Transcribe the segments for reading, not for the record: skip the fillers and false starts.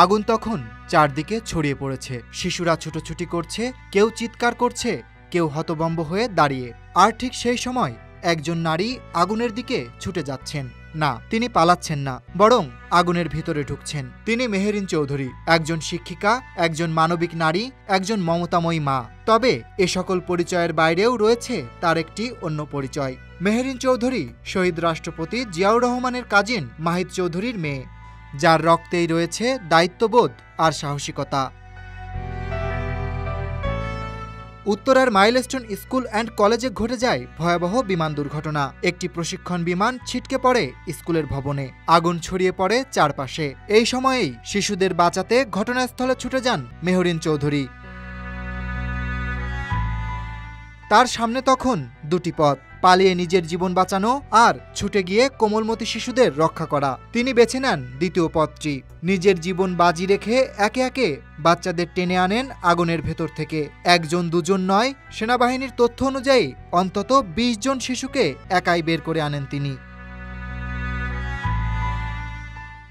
আগুন তখন চারদিকে ছড়িয়ে পড়েছে। শিশুরা ছুটোছুটি করছে, কেউ চিৎকার করছে, কেউ হতভম্ব হয়ে দাঁড়িয়ে। আর ঠিক সেই সময় একজন নারী আগুনের দিকে ছুটে যাচ্ছেন। না, তিনি পালাচ্ছেন না, বরং আগুনের ভিতরে ঢুকছেন। তিনি মেহেরিন চৌধুরী, একজন শিক্ষিকা, একজন মানবিক নারী, একজন মমতাময়ী মা। তবে এ সকল পরিচয়ের বাইরেও রয়েছে তার একটি অন্য পরিচয়। মেহেরিন চৌধুরী শহীদ রাষ্ট্রপতি জিয়াউর রহমানের কাজিন মাহিদ চৌধুরীর মেয়ে, যার রক্তেই রয়েছে দায়িত্ববোধ আর সাহসিকতা। উত্তরার মাইলস্টোন স্কুল অ্যান্ড কলেজে ঘটে যায় ভয়াবহ বিমান দুর্ঘটনা। একটি প্রশিক্ষণ বিমান ছিটকে পড়ে স্কুলের ভবনে। আগুন ছড়িয়ে পড়ে চারপাশে। এই সময়েই শিশুদের বাঁচাতে ঘটনাস্থলে ছুটে যান মেহেরিন চৌধুরী। তার সামনে তখন দুটি পথ, পালিয়ে নিজের জীবন বাঁচানো আর ছুটে গিয়ে কোমলমতি শিশুদের রক্ষা করা। তিনি বেছে নেন দ্বিতীয় পথটি। নিজের জীবন বাজি রেখে একে একে বাচ্চাদের টেনে আনেন আগুনের ভেতর থেকে। একজন দুজন নয়, সেনাবাহিনীর তথ্য অনুযায়ী অন্তত ২০ জন শিশুকে একাই বের করে আনেন তিনি।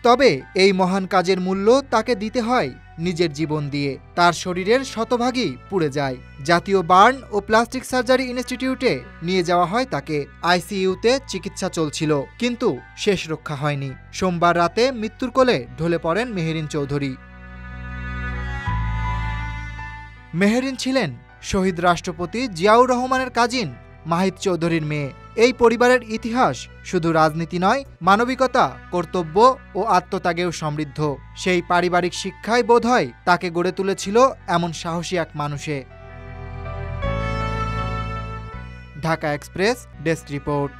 তবে এই মহান কাজের মূল্য তাকে দিতে হয় নিজের জীবন দিয়ে। তার শরীরের শতভাগই পুড়ে যায়। জাতীয় বার্ন ও প্লাস্টিক সার্জারি ইনস্টিটিউটে নিয়ে যাওয়া হয় তাকে। আইসিইউতে চিকিৎসা চলছিল, কিন্তু শেষ রক্ষা হয়নি। সোমবার রাতে মৃত্যুর কোলে ঢলে পড়েন মেহেরিন চৌধুরী। মেহেরিন ছিলেন শহীদ রাষ্ট্রপতি জিয়াউর রহমানের কাজিন মাহিদ চৌধুরীর মেয়ে। এই পরিবারের ইতিহাস শুধু রাজনীতি নয়, মানবিকতা, কর্তব্য ও আত্মত্যাগেও সমৃদ্ধ। সেই পারিবারিক শিক্ষাই বোধহয় তাকে গড়ে তুলেছিল এমন সাহসী এক মানুষে। Dhaka express desk report.